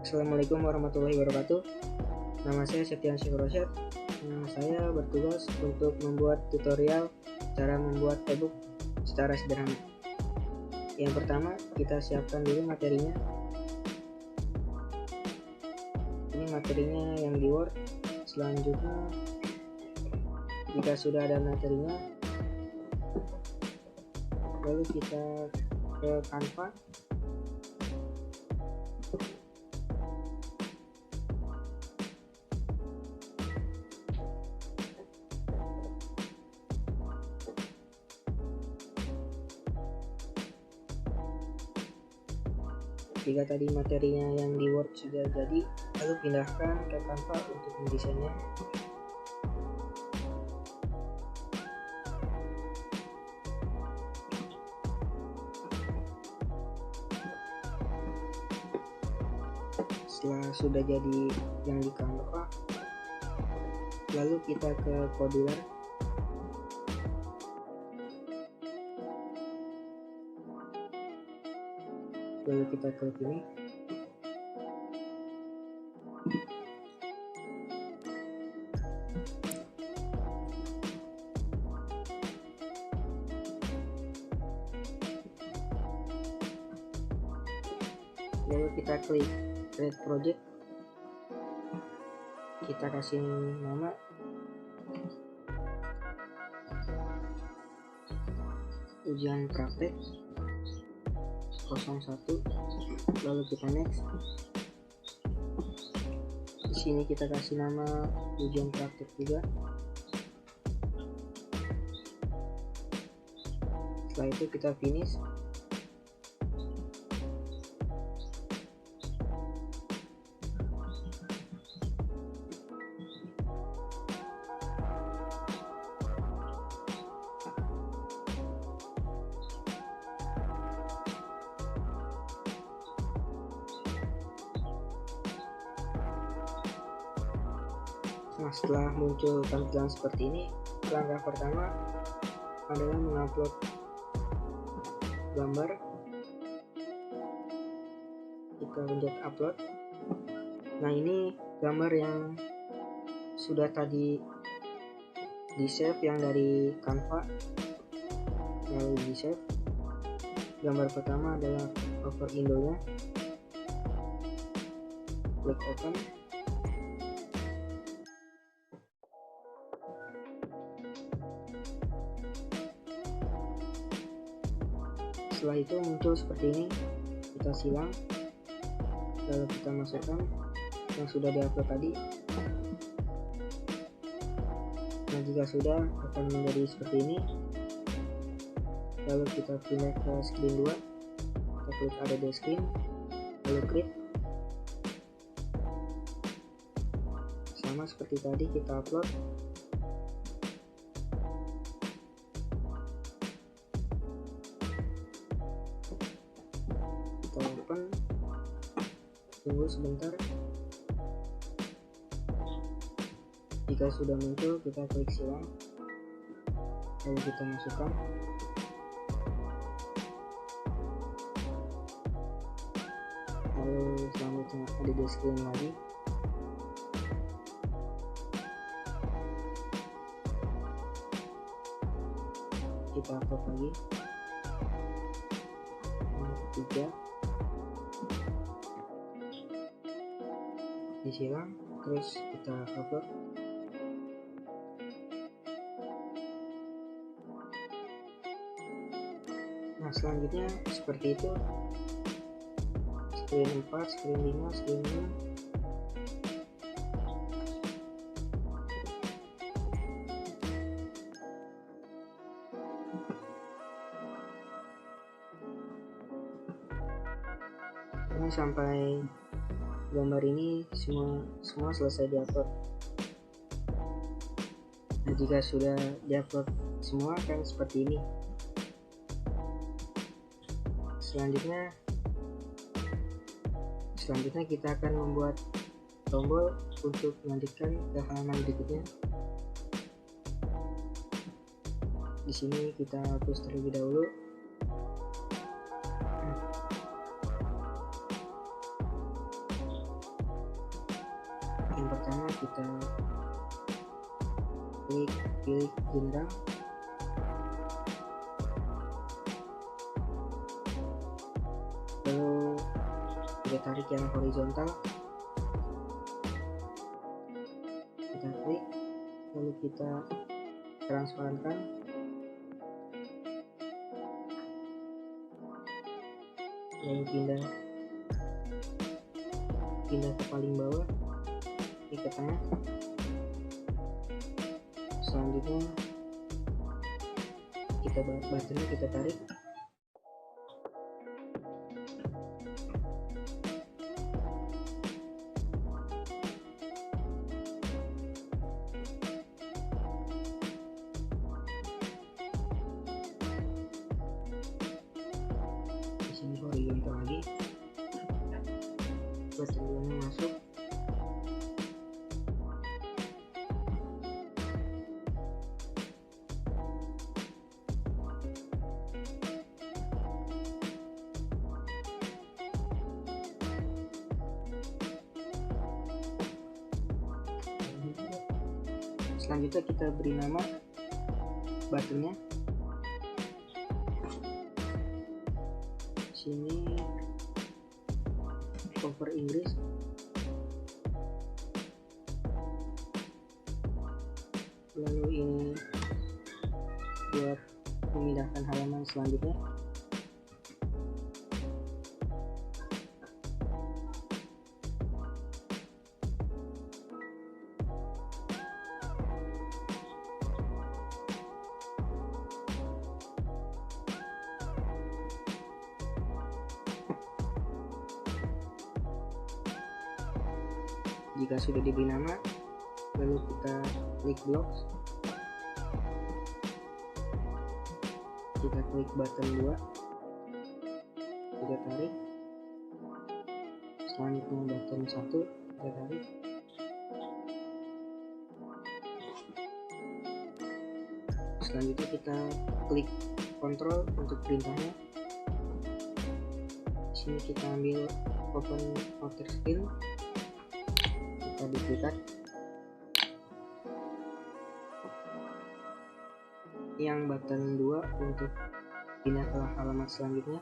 Assalamualaikum warahmatullahi wabarakatuh. Nama saya Septian Syukurosyad. Saya bertugas untuk membuat tutorial cara membuat ebook secara sederhana. Yang pertama, kita siapkan dulu materinya. Ini materinya yang di Word. Selanjutnya, jika sudah ada materinya, lalu kita ke Canva. Jika tadi materinya yang di Word sudah jadi, lalu pindahkan ke Canva untuk mendesainnya. Setelah sudah jadi yang di Canva, lalu kita ke Podular. Lalu kita klik ini. Lalu kita klik Create Project. Kita kasih nama ujian praktek 01, lalu kita next. Di sini kita kasih nama ujian praktek juga. Setelah itu kita finish. Nah, setelah muncul tampilan seperti ini, langkah pertama adalah mengupload gambar. Kita pencet upload. Nah, ini gambar yang sudah tadi di save yang dari Canva, lalu di save. Gambar pertama adalah cover Indonya. Klik open. Setelah itu muncul seperti ini, kita silang, lalu kita masukkan yang sudah diupload tadi. Nah, jika sudah akan menjadi seperti ini. Lalu kita pindah ke screen 2, kita klik ada di screen, lalu create. Sama seperti tadi, kita upload. Open, tunggu sebentar. Jika sudah muncul, kita klik silang, lalu kita masukkan. Lalu selanjutnya ada di screen lagi. Kita upload lagi. Yang ketiga, disilang, terus kita upload. Nah, selanjutnya seperti itu. Screen 4, screen 5, screen 6. Nah, sampai gambar ini semua selesai diupload. Nah, jika sudah diupload semua akan seperti ini. Selanjutnya Selanjutnya kita akan membuat tombol untuk melanjutkan ke halaman berikutnya. Di sini kita hapus terlebih dahulu. Yang pertama kita pilih jenjang, lalu kita tarik yang horizontal, kita klik, lalu kita transparankan, lalu pindah ke paling bawah, di ke tengah. Selanjutnya kita buttonnya kita tarik, di sini horizontal lagi, buttonnya masuk. Selanjutnya kita beri nama buttonnya. Sini cover Inggris. Lalu ini buat memindahkan halaman selanjutnya. Jika sudah diberi nama, lalu kita klik blocks, kita klik button 2, kita tarik. Selanjutnya button 1, kita tarik. Selanjutnya kita klik kontrol untuk perintahnya. Di sini kita ambil open outer screen, kita duplikat. Yang button 2 untuk pindah ke halaman selanjutnya.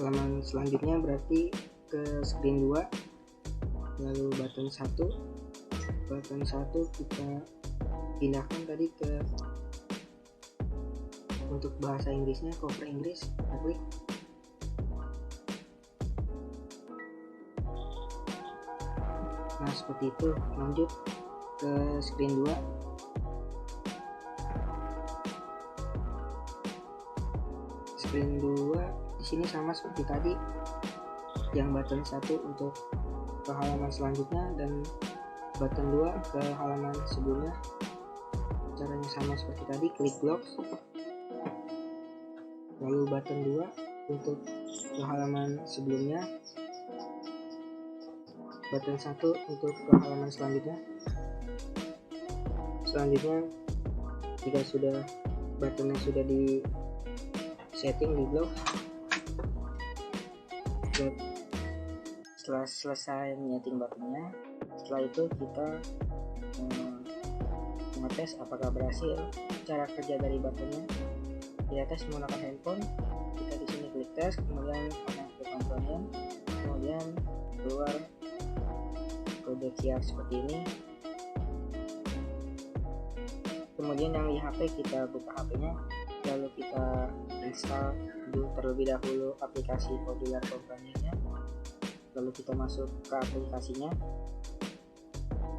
Halaman selanjutnya berarti ke screen 2, lalu button 1 kita pindahkan tadi ke untuk bahasa Inggrisnya, cover Inggris, kita klik. Nah seperti itu. Lanjut ke screen 2. Screen 2 di sini sama seperti tadi, yang button 1 untuk ke halaman selanjutnya dan button 2 ke halaman sebelumnya. Caranya sama seperti tadi, klik blocks, lalu button 2 untuk ke halaman sebelumnya, button 1 untuk ke halaman selanjutnya. Selanjutnya jika buttonnya sudah di setting di blok, setelah selesai menyeting buttonnya, setelah itu kita mengetes apakah berhasil cara kerja dari buttonnya. Kita tes menggunakan handphone. Kita di sini klik tes, kemudian connect ke komponen, kemudian keluar kode QR seperti ini. Kemudian yang di HP kita buka HP-nya, lalu kita install terlebih dahulu aplikasi Modular Companion-nya. Lalu kita masuk ke aplikasinya,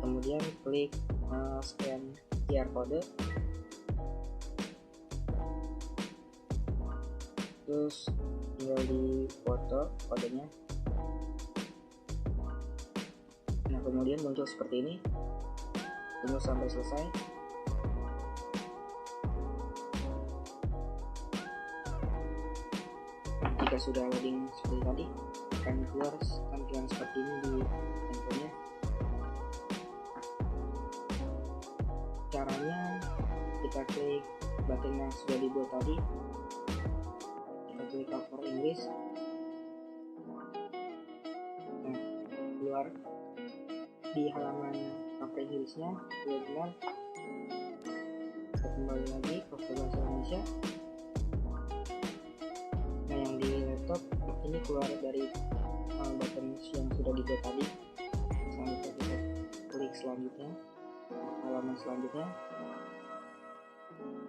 kemudian klik scan QR code, terus tinggal di foto kodenya. Nah kemudian muncul seperti ini, tunggu sampai selesai. jika sudah loading seperti tadi akan keluar tampilan seperti ini di handphonenya. Caranya kita klik button yang sudah dibuat tadi, kita klik cover Inggris, nah keluar di halaman cover Inggrisnya benar, kita kembali lagi ke bahasa Indonesia. Nah yang di laptop ini keluar dari button yang sudah dibuat tadi. Selanjutnya kita klik selanjutnya, halaman selanjutnya.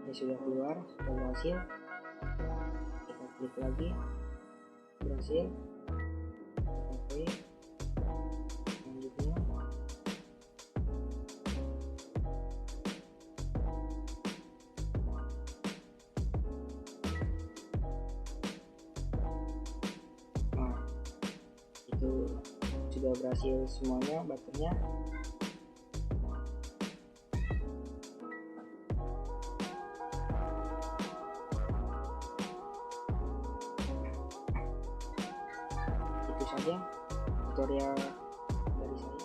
Ini sudah keluar, sudah berhasil. Kita klik lagi, berhasil. Kita klik selanjutnya. Nah, itu sudah berhasil semuanya buttonnya. Itu saja tutorial dari saya.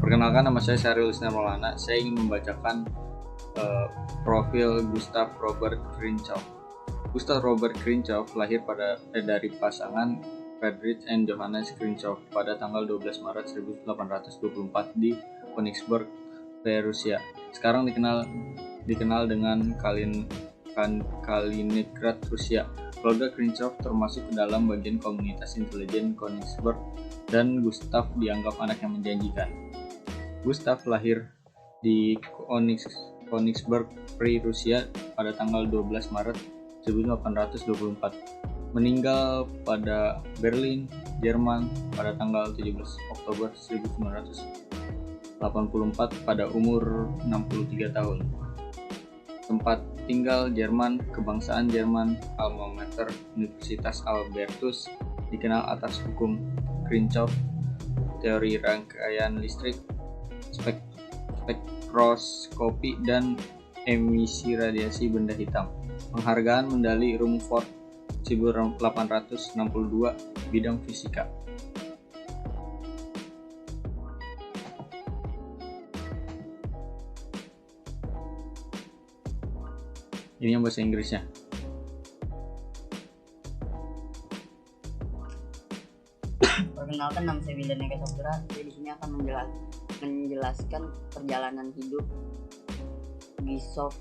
Perkenalkan, nama saya Syaril Isna Maulana. Saya ingin membacakan profil Gustav Robert Kirchhoff. Gustav Robert Kirchhoff lahir dari pasangan Friedrich and Johannes Kirchhoff pada tanggal 12 Maret 1824 di Königsberg, Rusia. Sekarang dikenal dengan Kaliningrad, Rusia. Keluarga Kirchhoff termasuk ke dalam bagian komunitas intelijen Königsberg dan Gustav dianggap anak yang menjanjikan. Gustav lahir di Königsberg, Rusia pada tanggal 12 Maret 1824. Meninggal pada Berlin, Jerman pada tanggal 17 Oktober 1984 pada umur 63 tahun. Tempat tinggal Jerman, kebangsaan Jerman, alma mater Universitas Albertus, dikenal atas hukum Kirchhoff, teori rangkaian listrik, spektroskopi, dan emisi radiasi benda hitam. Penghargaan medali Rumford 1862 bidang fisika. Ini yang bahasa Inggrisnya. Perkenalkan, nama saya Wildan Eka Saputra. Saya di sini akan menjelaskan perjalanan hidup Gustav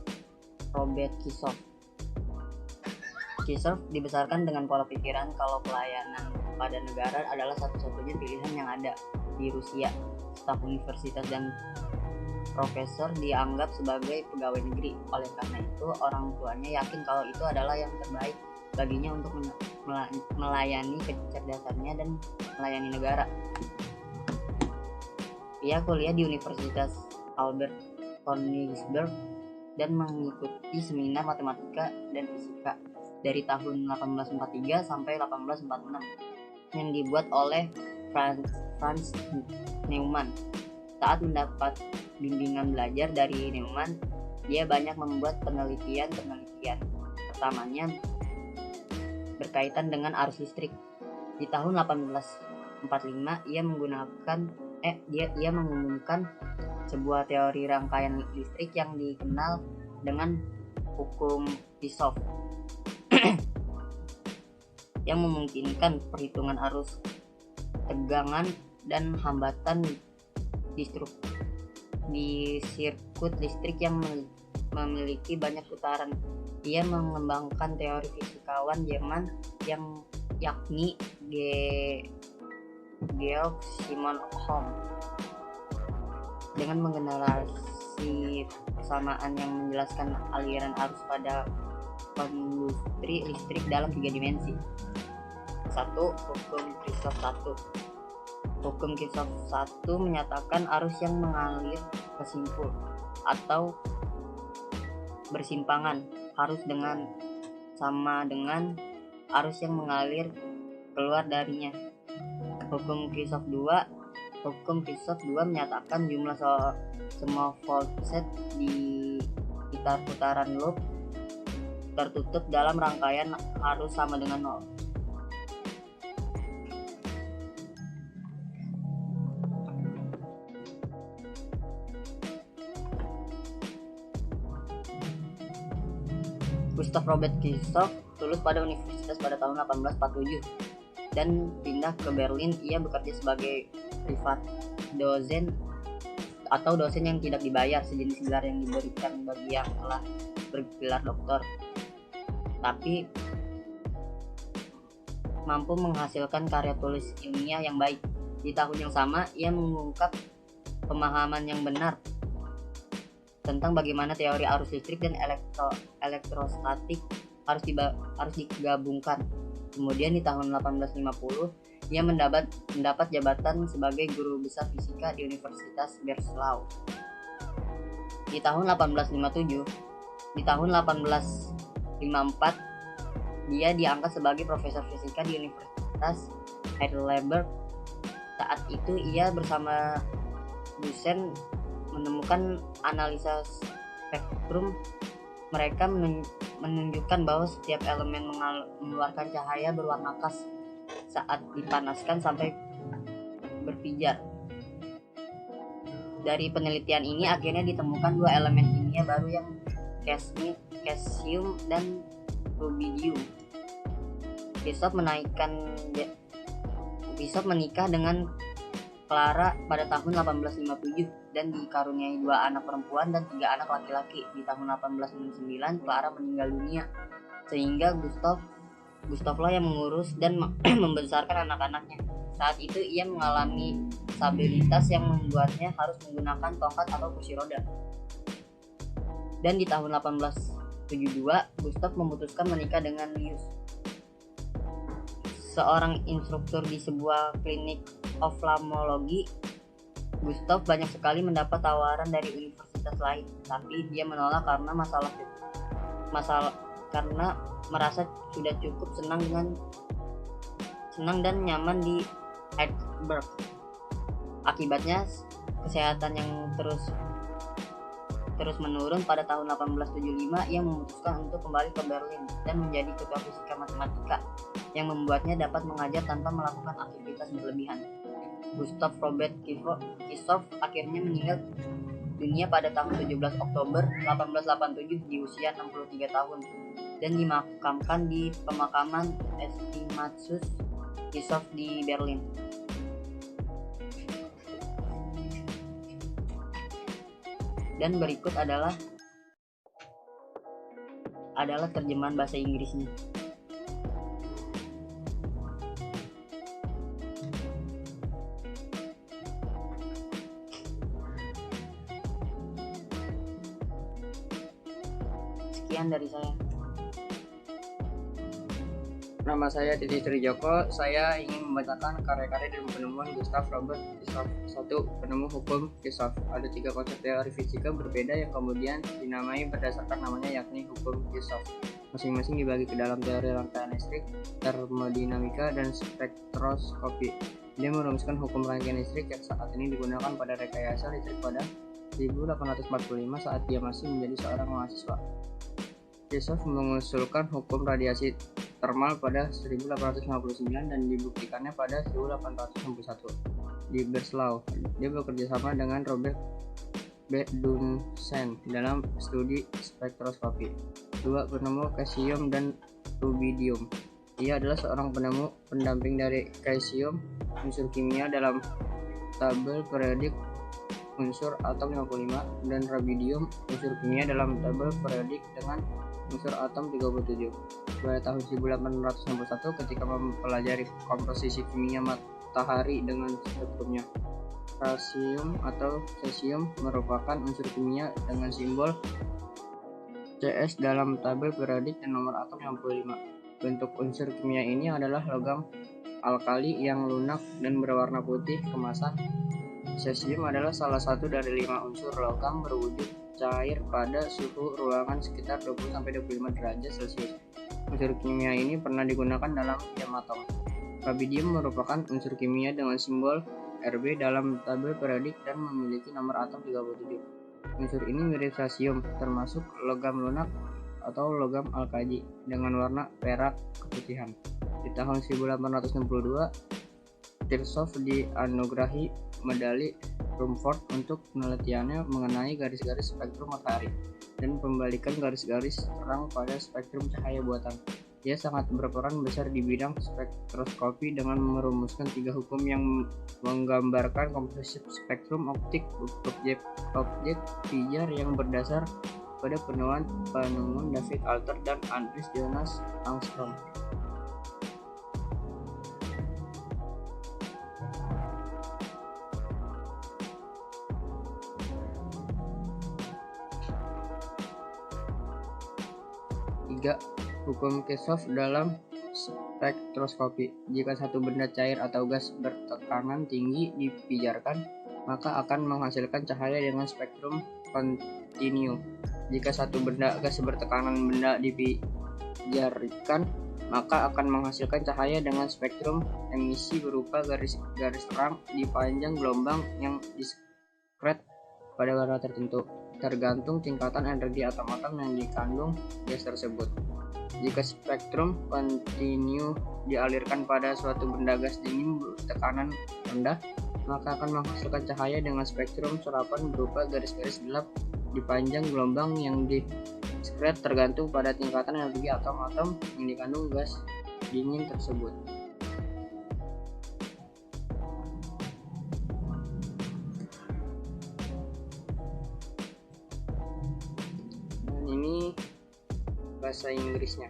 Robert Kirchhoff. Kirchhoff dibesarkan dengan pola pikiran kalau pelayanan pada negara adalah satu-satunya pilihan yang ada di Rusia. Staf universitas dan profesor dianggap sebagai pegawai negeri. Oleh karena itu, orang tuanya yakin kalau itu adalah yang terbaik baginya untuk melayani kecerdasannya dan melayani negara. Ia kuliah di Universitas Albert Königsberg dan mengikuti seminar matematika dan fisika dari tahun 1843 sampai 1846 yang dibuat oleh Franz Neumann. Saat mendapat bimbingan belajar dari Neumann, dia banyak membuat penelitian. Pertamanya berkaitan dengan arus listrik. Di tahun 1845, ia mengumumkan sebuah teori rangkaian listrik yang dikenal dengan hukum Kirchhoff yang memungkinkan perhitungan arus, tegangan, dan hambatan di sirkuit listrik yang memiliki banyak putaran. Ia mengembangkan teori fisikawan Jerman yakni Georg Simon Ohm dengan menggenerasi persamaan yang menjelaskan aliran arus pada konduktor listrik dalam 3 dimensi. 1. Hukum Kirchhoff 1. Hukum Kirchhoff 1 menyatakan arus yang mengalir ke simpul atau bersimpangan harus sama dengan arus yang mengalir keluar darinya. Hukum Kirchhoff 2. Hukum Kirchhoff 2 menyatakan jumlah semua voltset di sekitar putaran loop tertutup dalam rangkaian harus sama dengan nol. Gustav Robert Kirchhoff lulus pada universitas pada tahun 1847 dan pindah ke Berlin. Ia bekerja sebagai privat dosen atau dosen yang tidak dibayar, sejenis gelar yang diberikan bagi yang telah bergelar doktor, tapi mampu menghasilkan karya tulis ilmiah yang baik. Di tahun yang sama, ia mengungkap pemahaman yang benar tentang bagaimana teori arus listrik dan elektrostatik harus digabungkan. Kemudian di tahun 1850, ia mendapat jabatan sebagai guru besar fisika di Universitas Breslau. Di tahun 1854, dia diangkat sebagai profesor fisika di Universitas Heidelberg. Saat itu ia bersama dosen menemukan analisa spektrum. Mereka menunjukkan bahwa setiap elemen mengeluarkan cahaya berwarna khas saat dipanaskan sampai berpijar. Dari penelitian ini akhirnya ditemukan dua elemen kimia baru yang cesium dan rubidium. Kirchhoff menikah dengan Clara pada tahun 1857 dan dikaruniai 2 anak perempuan dan 3 anak laki-laki. Di tahun 1869, Clara meninggal dunia, sehingga Gustav lah yang mengurus dan membesarkan anak-anaknya. Saat itu ia mengalami disabilitas yang membuatnya harus menggunakan tongkat atau kursi roda. Dan di tahun 1872, Gustav memutuskan menikah dengan Lius, seorang instruktur di sebuah klinik oftalmologi. Gustav banyak sekali mendapat tawaran dari universitas lain, tapi dia menolak karena karena merasa sudah cukup senang dan nyaman di Heidelberg. Akibatnya kesehatan yang terus menurun. Pada tahun 1875 ia memutuskan untuk kembali ke Berlin dan menjadi ketua fisika matematika, yang membuatnya dapat mengajar tanpa melakukan aktivitas berlebihan. Gustav Robert Kirchhoff akhirnya meninggal dunia pada tanggal 17 Oktober 1887 di usia 63 tahun dan dimakamkan di pemakaman Estimatus Kirchhoff di Berlin. Dan berikut adalah terjemahan bahasa Inggrisnya. Sekian dari saya. Nama saya Titi Trijoko. Saya ingin membacakan karya-karya dan penemuan Gustav Robert Kirchhoff. 1. Penemu hukum Kirchhoff. Ada 3 konsep teori fisika berbeda yang kemudian dinamai berdasarkan namanya, yakni hukum Kirchhoff. Masing-masing dibagi ke dalam teori rangkaian listrik, termodinamika, dan spektroskopi. Dia merumuskan hukum rangkaian listrik yang saat ini digunakan pada rekayasa listrik pada 1845 saat dia masih menjadi seorang mahasiswa. Kirchhoff mengusulkan hukum radiasi termal pada 1859 dan dibuktikannya pada 1861 di Breslau. Dia bekerja sama dengan Robert B. Bunsen dalam studi spektroskopi. 2. Penemu cesium dan rubidium. Ia adalah seorang penemu pendamping dari cesium, unsur kimia dalam tabel periodik unsur atom 55, dan rubidium, unsur kimia dalam tabel periodik dengan unsur atom 37. Pada tahun 1861 ketika mempelajari komposisi kimia matahari dengan spektrumnya, rasium atau cesium merupakan unsur kimia dengan simbol Cs dalam tabel periodik dan nomor atom 65. Bentuk unsur kimia ini adalah logam alkali yang lunak dan berwarna putih kemasan. Cesium adalah salah satu dari 5 unsur logam berwujud cair pada suhu ruangan sekitar 20-25 derajat Celcius. Unsur kimia ini pernah digunakan dalam jam atom. Rubidium merupakan unsur kimia dengan simbol Rb dalam tabel periodik dan memiliki nomor atom 37. Unsur ini mirip cesium, termasuk logam lunak atau logam alkaji dengan warna perak keputihan. Di tahun 1862, Tirshov dianugerahi medali Rumford untuk penelitiannya mengenai garis-garis spektrum matahari dan pembalikan garis-garis terang pada spektrum cahaya buatan. Dia sangat berperan besar di bidang spektroskopi dengan merumuskan 3 hukum yang menggambarkan komposisi spektrum optik objek pijar yang berdasar pada penemuan David Alter dan Andreas Jonas Ångström. Hukum Kirchhoff dalam spektroskopi. Jika satu benda cair atau gas bertekanan tinggi dipijarkan, maka akan menghasilkan cahaya dengan spektrum kontinu. Jika satu benda gas bertekanan benda dipijarkan, maka akan menghasilkan cahaya dengan spektrum emisi berupa garis-garis terang di panjang gelombang yang diskret pada warna tertentu, tergantung tingkatan energi atom-atom yang dikandung gas tersebut. Jika spektrum kontinu dialirkan pada suatu benda gas dingin bertekanan rendah, maka akan menghasilkan cahaya dengan spektrum serapan berupa garis-garis gelap di panjang gelombang yang diskret tergantung pada tingkatan energi atom-atom yang dikandung gas dingin tersebut. Dan ini bahasa Inggrisnya.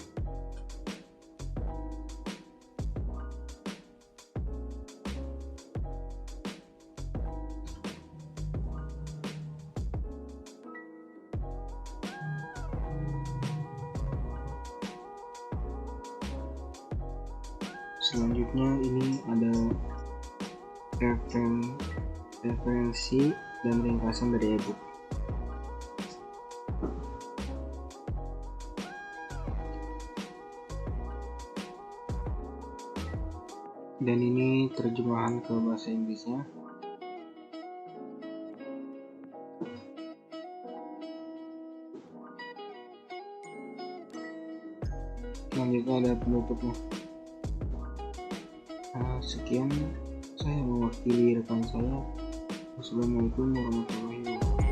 Selanjutnya ini ada referensi dan ringkasan dari e-book. Dan ini terjemahan ke bahasa Inggrisnya. Selanjutnya ada penutupnya. Sekian, saya mewakili rekan saya. Wassalamualaikum warahmatullahi wabarakatuh.